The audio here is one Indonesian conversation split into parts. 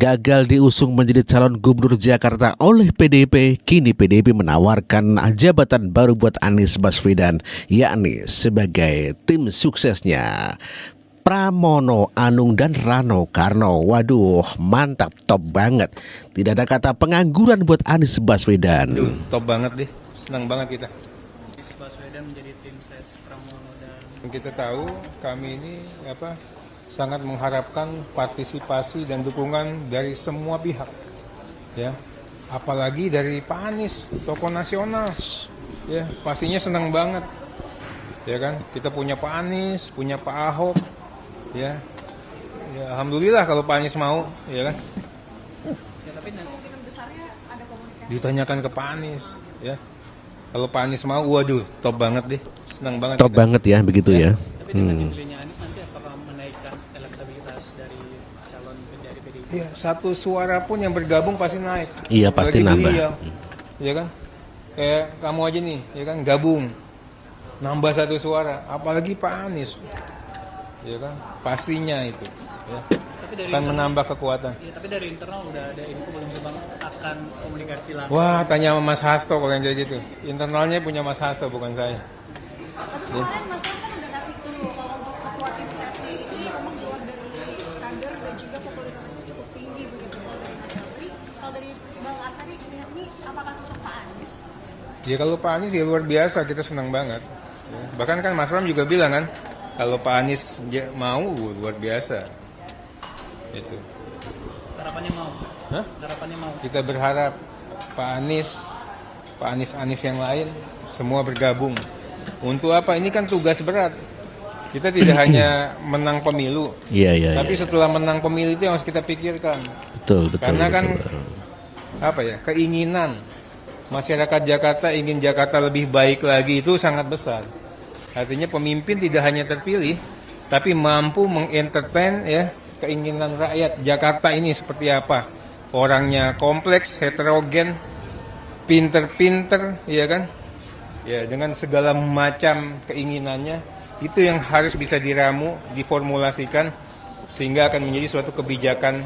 Gagal diusung menjadi calon gubernur Jakarta oleh PDIP, kini PDIP menawarkan jabatan baru buat Anies Baswedan, yakni sebagai tim suksesnya Pramono Anung dan Rano Karno. Waduh, mantap, top banget. Tidak ada kata pengangguran buat Anies Baswedan. Top banget deh, senang banget kita. Anies Baswedan menjadi tim ses Pramono dan Kita tahu kami ini sangat mengharapkan partisipasi dan dukungan dari semua pihak, ya, apalagi dari Pak Anies, tokoh nasional, ya, pastinya senang banget, ya kan, kita punya Pak Anies, punya Pak Ahok, ya, alhamdulillah kalau Pak Anies mau, ya kan, ya, tapi kemungkinan besarnya ada komunikasi. Ditanyakan ke Pak Anies, ya, kalau Pak Anies mau, waduh, top banget deh, senang banget. Top banget ya, begitu ya. Tapi dengan dipilihnya Anies nanti apakah menaikkan elektabilitas dari calon dari PDIP? Iya, satu suara pun yang bergabung pasti naik. Iya, pasti Apalagi nambah. beliau, ya kan? Kayak kamu aja nih, ya kan, gabung, nambah satu suara. Apalagi Pak Anies, ya kan? Pastinya itu, ya, Tapi dari akan menambah kekuatan. ya, tapi dari internal udah ada info belum sih Bang akan komunikasi langsung? Wah, tanya sama Mas Hasto kalau yang kayak gitu. Internalnya punya Mas Hasto, bukan saya. Tapi kemarin Mas Bram kan udah kasih clue kalau untuk ketua tim ses ini memang keluar dari kader dan juga popularitasnya cukup tinggi begitu kalau dari Mas Bram. Kalau dari Bang Artadi ini apakah sosok Pak Anies? Ya kalau Pak Anies ya luar biasa, kita senang banget. Ya. Bahkan kan Mas Ram juga bilang kan, kalau Pak Anies mau luar biasa. Itu. Harapannya mau. Hah? Harapannya mau. Kita berharap Pak Anies yang lain semua bergabung. Untuk apa? Ini kan tugas berat. Kita tidak hanya menang pemilu, Iya. tapi setelah menang pemilu itu yang harus kita pikirkan. Betul. Karena kan betul. keinginan masyarakat Jakarta ingin Jakarta lebih baik lagi itu sangat besar. Artinya pemimpin tidak hanya terpilih, tapi mampu mengentertain, ya, keinginan rakyat Jakarta ini seperti apa. Orangnya kompleks, heterogen, pinter-pinter, ya kan? Ya, dengan segala macam keinginannya, itu yang harus bisa diramu, diformulasikan, sehingga akan menjadi suatu kebijakan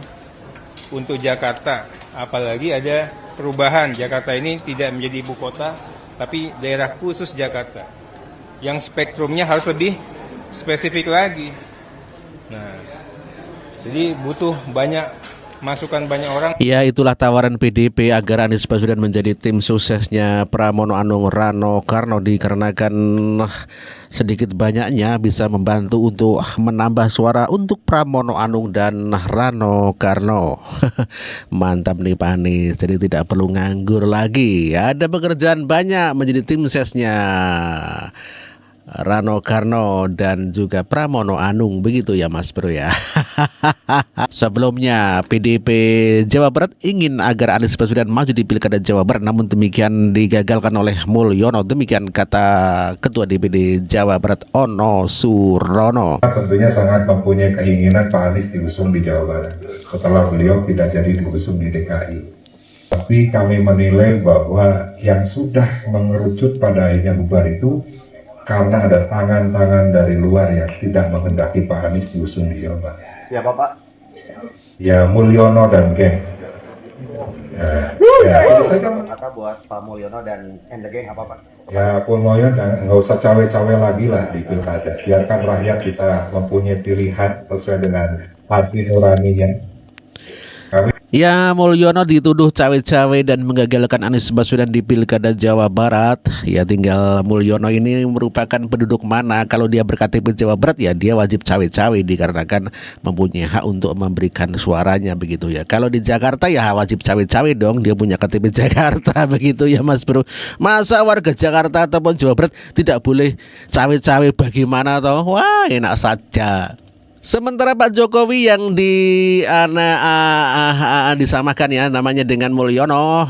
untuk Jakarta. Apalagi ada perubahan, Jakarta ini tidak menjadi ibu kota, tapi daerah khusus Jakarta, yang spektrumnya harus lebih spesifik lagi. Nah, jadi butuh masukan banyak orang. Ya, itulah tawaran PDIP agar Anies Baswedan menjadi tim suksesnya Pramono Anung Rano Karno, dikarenakan sedikit banyaknya bisa membantu untuk menambah suara untuk Pramono Anung dan Rano Karno. Mantap nih Pak Anies, jadi tidak perlu nganggur lagi. Ada pekerjaan banyak menjadi tim suksesnya Rano Karno dan juga Pramono Anung, begitu ya Mas Bro ya. Sebelumnya PDIP Jawa Barat ingin agar Anies Baswedan maju di Pilkada Jawa Barat, namun demikian digagalkan oleh Mulyono. Demikian kata Ketua DPD Jawa Barat Ono Surono. Tentunya sangat mempunyai keinginan Pak Anies diusung di Jawa Barat setelah beliau tidak jadi diusung di DKI. Tapi kami menilai bahwa yang sudah mengerucut pada akhirnya bubar itu karena ada tangan-tangan dari luar yang tidak menghendaki Pak Anies diusung di Jawa Barat. Ya Bapak? Ya Mulyono dan geng. Kata buat Pak Mulyono dan the geng apa Pak? Ya Mulyono nggak usah cawe-cawe lagi lah di pilkada. Biarkan rakyat bisa mempunyai pilihan sesuai dengan hati nuraninya. Ya, Mulyono dituduh cawe-cawe dan menggagalkan Anies Baswedan di Pilkada Jawa Barat. Ya, tinggal Mulyono ini merupakan penduduk mana. Kalau dia berKTP Jawa Barat, ya dia wajib cawe-cawe dikarenakan mempunyai hak untuk memberikan suaranya, begitu ya. Kalau di Jakarta ya wajib cawe-cawe dong, dia punya KTP Jakarta, begitu ya Mas Bro. Masa warga Jakarta ataupun Jawa Barat tidak boleh cawe-cawe, bagaimana toh? Wah, enak saja. Sementara Pak Jokowi yang disamakan ya namanya dengan Mulyono,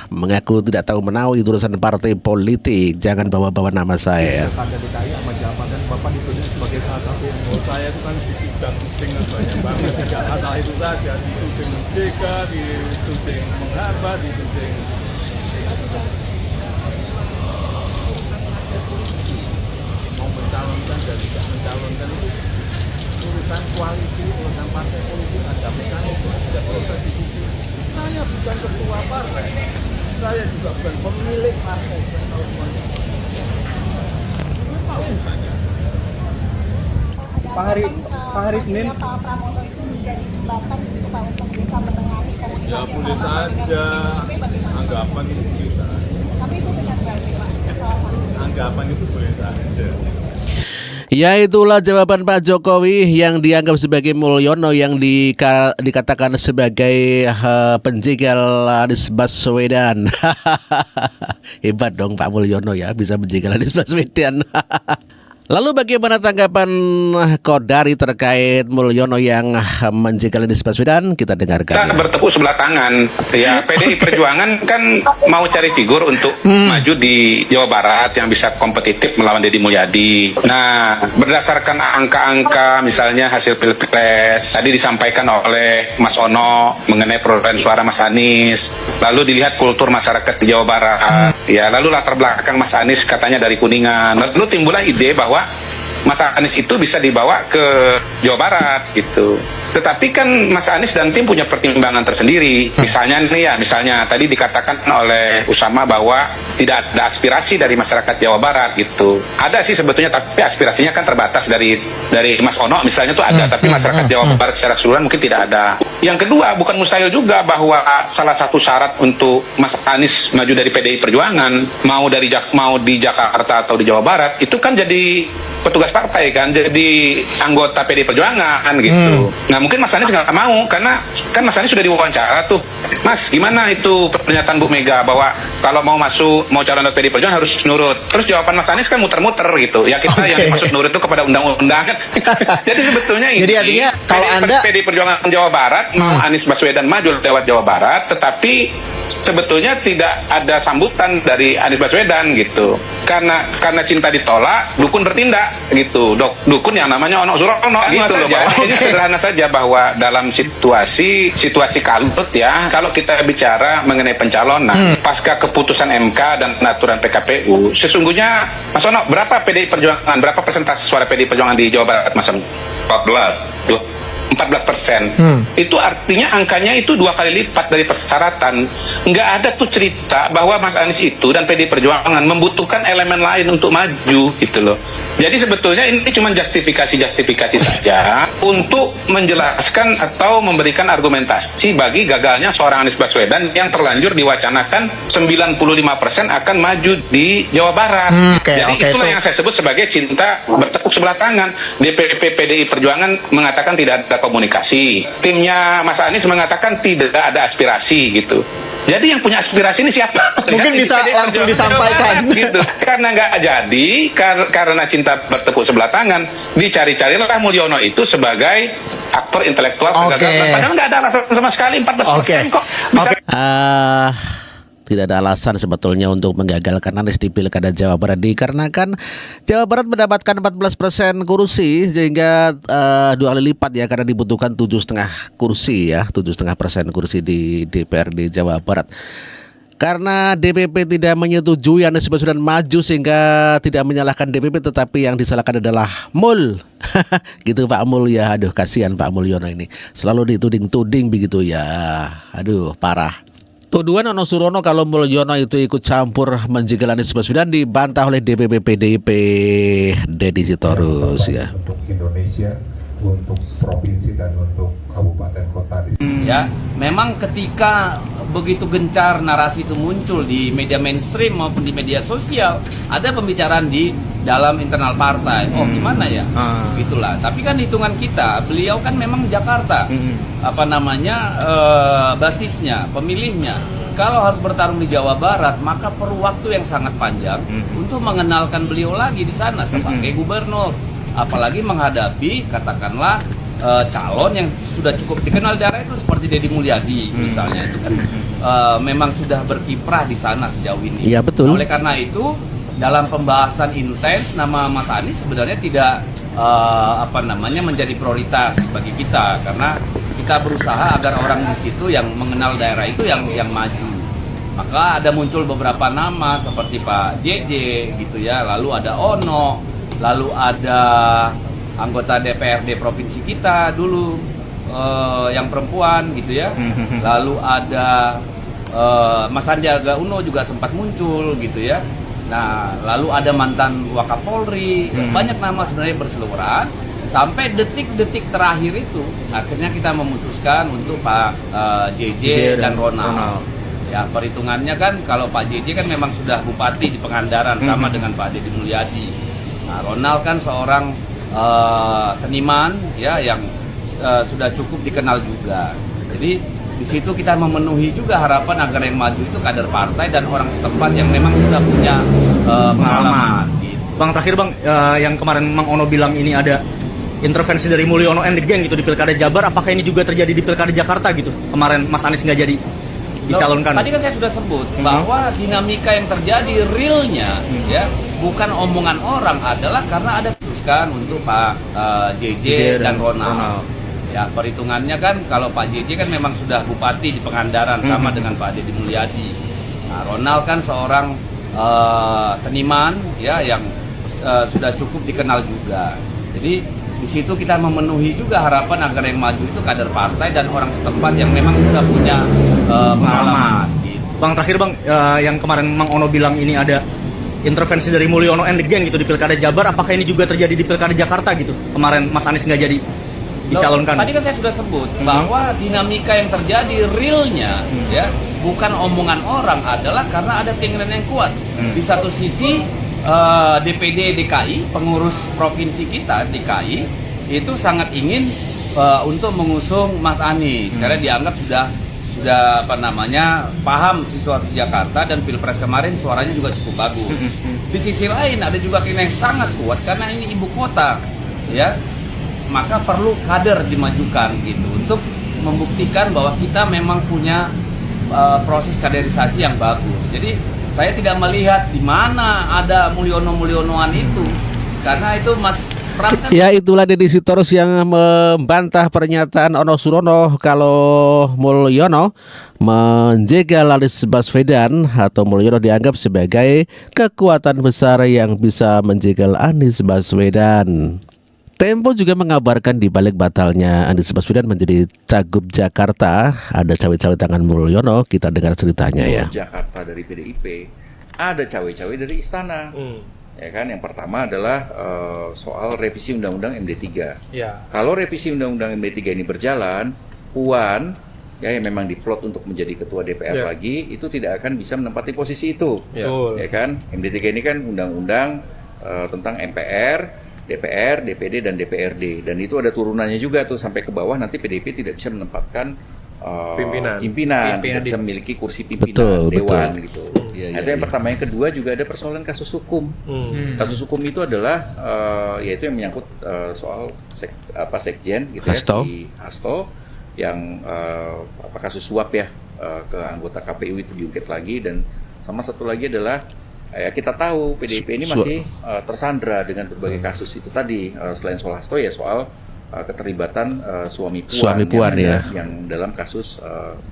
mengaku tidak tahu menahu itu urusan partai politik. Jangan bawa-bawa nama saya. Ada DKI sama jabatan Bapak dituding sebagai salah satu. Oh, saya itu kan dituding banyak banget. Tidak asal itu saja, dituding mencegah, dituding menghambat, dituding mau mencalonkan dan tidak mencalonkan itu urusan koalisi, urusan partai politik, ada mekanisme, tidak perlu Saya juga bukan pemilik partai. Kalau semuanya tahu saja. Pak Hari Senin. Pak Pramono itu menjadi jembatan gitu Pak untuk bisa menengahi komunikasi. Ya boleh saja, anggapan itu boleh saja. Tapi itu benar berarti Pak. Anggapan itu boleh saja. Ya, itulah jawaban Pak Jokowi yang dianggap sebagai Mulyono yang dikatakan sebagai penjegal Anies Baswedan. Hebat dong Pak Mulyono ya, bisa menjegal Anies Baswedan. Lalu bagaimana tanggapan Kodari terkait Mulyono yang menjegal Anies Baswedan? Kita dengarkan. Kita bertepuk sebelah tangan. Ya, PDI Perjuangan kan mau cari figur untuk maju di Jawa Barat yang bisa kompetitif melawan Deddy Mulyadi. Nah, berdasarkan angka-angka misalnya hasil Pilpres tadi disampaikan oleh Mas Ono mengenai perolehan suara Mas Anies, lalu dilihat kultur masyarakat di Jawa Barat. Ya, lalu latar belakang Mas Anies katanya dari Kuningan. Lalu timbullah ide bahwa Mas Anies itu bisa dibawa ke Jawa Barat gitu. Tetapi kan Mas Anies dan tim punya pertimbangan tersendiri. Misalnya nih ya, misalnya tadi dikatakan oleh Usama bahwa tidak ada aspirasi dari masyarakat Jawa Barat gitu. Ada sih sebetulnya, tapi aspirasinya kan terbatas dari Mas Ono misalnya tuh ada, tapi masyarakat Jawa Barat secara keseluruhan mungkin tidak ada. Yang kedua, bukan mustahil juga bahwa salah satu syarat untuk Mas Anies maju dari PDI Perjuangan, mau di Jakarta atau di Jawa Barat, itu kan jadi petugas partai kan, jadi anggota PDI Perjuangan gitu. Nah mungkin Mas Anies nggak mau, karena kan Mas Anies sudah diwawancara tuh, Mas gimana itu pernyataan Bu Mega bahwa kalau mau calon anggota PDI Perjuangan harus nurut. Terus jawaban Mas Anies kan muter-muter gitu. Ya kita yang dimaksud nurut itu kepada undang-undang kan. Jadi sebetulnya ini artinya kalau PDI Perjuangan Jawa Barat mau Anies Baswedan maju lewat Jawa Barat, tetapi sebetulnya tidak ada sambutan dari Anies Baswedan gitu. Karena cinta ditolak, dukun bertindak gitu. Dukun yang namanya Ono Surono gitu loh. Ini sederhana saja bahwa dalam situasi kalut ya, kalau kita bicara mengenai pencalonan pasca keputusan MK dan aturan PKPU, sesungguhnya Mas Ono, berapa PDI Perjuangan, berapa persentase suara PDI Perjuangan di Jawa Barat Mas Ono? 14. 14%. Itu artinya angkanya itu 2 kali lipat dari persyaratan. Nggak ada tuh cerita bahwa Mas Anies itu dan PDI Perjuangan membutuhkan elemen lain untuk maju gitu loh. Jadi sebetulnya ini cuma justifikasi saja untuk menjelaskan atau memberikan argumentasi bagi gagalnya seorang Anies Baswedan yang terlanjur diwacanakan 95% akan maju di Jawa Barat. Jadi itulah yang saya sebut sebagai cinta bertepuk sebelah tangan. DPP PDI Perjuangan mengatakan tidak ada komunikasi. Timnya Mas Anies mengatakan tidak ada aspirasi gitu. Jadi yang punya aspirasi ini siapa? Mungkin bisa langsung disampaikan. Gitu. Karena nggak jadi, karena cinta bertepuk sebelah tangan, dicari-carilah Mulyono itu sebagai aktor intelektual kegagalan. Padahal nggak ada alasan sama sekali, 14% kok. Bisa tidak ada alasan sebetulnya untuk menggagalkan Anies di Pilkada Jawa Barat, dikarenakan Jawa Barat mendapatkan 14% kursi sehingga 2 kali lipat ya, karena dibutuhkan 7,5 kursi ya, 7,5% kursi di DPRD Jawa Barat. Karena DPP tidak menyetujui Anies Baswedan maju sehingga tidak menyalahkan DPP, tetapi yang disalahkan adalah Mul. Gitu Pak Mul ya. Aduh kasihan Pak Mulyono ini, selalu dituding-tuding begitu ya. Aduh parah. Tuduhan Ono Surono kalau Mulyono itu ikut campur menjegal Anies Baswedan dibantah oleh DPP PDIP Deddy Sitorus ya. Untuk Indonesia, untuk provinsi dan untuk kabupaten kota di sini. Ya, memang ketika begitu gencar narasi itu muncul di media mainstream maupun di media sosial, ada pembicaraan di dalam internal partai. Oh, gimana ya? Gitulah. Tapi kan hitungan kita, beliau kan memang Jakarta. Basisnya, pemilihnya. Kalau harus bertarung di Jawa Barat, maka perlu waktu yang sangat panjang untuk mengenalkan beliau lagi di sana sebagai gubernur. Apalagi menghadapi katakanlah calon yang sudah cukup dikenal daerah itu seperti Deddy Mulyadi misalnya, itu kan memang sudah berkiprah di sana sejauh ini. Iya betul. Oleh karena itu dalam pembahasan intens nama Mas Anies sebenarnya tidak menjadi prioritas bagi kita, karena kita berusaha agar orang di situ yang mengenal daerah itu yang maju. Maka ada muncul beberapa nama seperti Pak JJ gitu ya, lalu ada Ono, lalu ada anggota DPRD provinsi kita dulu yang perempuan gitu ya, lalu ada Mas Sandiaga Uno juga sempat muncul gitu ya. Nah, lalu ada mantan Wakapolri, banyak nama sebenarnya berseliweran. Sampai detik-detik terakhir itu, akhirnya kita memutuskan untuk Pak JJ dan Ronald. Ya, perhitungannya kan kalau Pak JJ kan memang sudah bupati di Pangandaran, sama dengan Pak Deddy Mulyadi. Nah, Ronald kan seorang seniman ya yang sudah cukup dikenal juga. Jadi di situ kita memenuhi juga harapan agar yang maju itu kader partai dan orang setempat yang memang sudah punya pengalaman. Gitu. Bang, terakhir Bang, yang kemarin Mang Ono bilang ini ada intervensi dari Mulyono and the Gang gitu di Pilkada Jabar, apakah ini juga terjadi di Pilkada Jakarta gitu? Kemarin Mas Anies nggak jadi dicalonkan. Tadi kan saya sudah sebut bahwa dinamika yang terjadi realnya ya bukan omongan orang, adalah karena ada teruskan untuk Pak JJ dan Ronald. Ya, perhitungannya kan kalau Pak JJ kan memang sudah bupati di Pangandaran, sama dengan Pak Deddy Mulyadi. Nah, Ronald kan seorang seniman ya yang sudah cukup dikenal juga. Jadi di situ kita memenuhi juga harapan agar yang maju itu kader partai dan orang setempat yang memang sudah punya pengalaman. Gitu. Bang, terakhir Bang, yang kemarin Mang Ono bilang ini ada intervensi dari Mulyono and the Gang gitu di Pilkada Jabar, apakah ini juga terjadi di Pilkada Jakarta gitu? Kemarin Mas Anies nggak jadi dicalonkan. Tadi kan saya sudah sebut bahwa dinamika yang terjadi realnya ya bukan omongan orang, adalah karena ada keinginan yang kuat. Di satu sisi DPD DKI, pengurus provinsi kita DKI itu sangat ingin untuk mengusung Mas Anies karena dianggap sudah paham situasi Jakarta, dan Pilpres kemarin suaranya juga cukup bagus. Di sisi lain ada juga keinginan yang sangat kuat karena ini ibu kota ya, maka perlu kader dimajukan gitu untuk membuktikan bahwa kita memang punya proses kaderisasi yang bagus. Jadi saya tidak melihat di mana ada Mulyono-Mulyonoan itu, karena itu Mas Pram kan. Ya, itulah Deddy Sitorus yang membantah pernyataan Ono Surono kalau Mulyono menjegal Anies Baswedan, atau Mulyono dianggap sebagai kekuatan besar yang bisa menjegal Anies Baswedan. Tempo juga mengabarkan di balik batalnya Anies Baswedan menjadi Cagup Jakarta ada cawe-cawe tangan Mulyono. Kita dengar ceritanya ya. Jakarta dari PDIP, ada cawe-cawe dari Istana. Ya kan, yang pertama adalah soal revisi Undang-Undang MD3. Ya. Kalau revisi Undang-Undang MD3 ini berjalan, Puan ya yang memang diplot untuk menjadi ketua DPR lagi, itu tidak akan bisa menempati posisi itu. Ya kan, MD3 ini kan undang-undang tentang MPR, DPR, DPD, dan DPRD, dan itu ada turunannya juga tuh sampai ke bawah. Nanti PDIP tidak bisa menempatkan pimpinan tidak bisa memiliki kursi pimpinan dewan gitu. Itu yang pertama. Yang kedua juga ada persoalan kasus hukum. Kasus hukum itu adalah yaitu yang menyangkut soal sekjen gitu Hasto. ya, di Hasto yang kasus suap ya ke anggota KPU itu diungkit lagi, dan sama satu lagi adalah kita tahu PDIP ini masih tersandra dengan berbagai kasus itu tadi, selain soal Hasto ya soal keterlibatan suami Puan ya, yang dalam kasus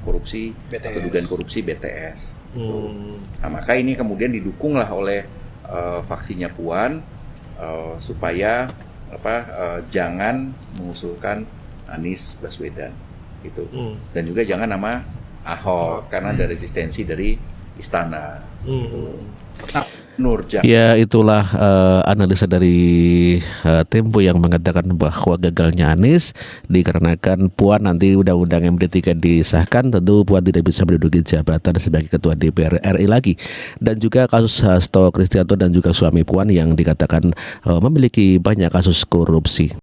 korupsi BTS, atau dugaan korupsi BTS. Nah, maka ini kemudian didukunglah oleh faksinya Puan supaya jangan mengusulkan Anies Baswedan gitu, dan juga jangan nama Ahok karena ada resistensi dari Istana. Ya, itulah analisa dari Tempo yang mengatakan bahwa gagalnya Anies dikarenakan Puan nanti Undang-Undang MD3 disahkan, tentu Puan tidak bisa menduduki jabatan sebagai Ketua DPR RI lagi. Dan juga kasus Hasto Kristianto dan juga suami Puan yang dikatakan memiliki banyak kasus korupsi.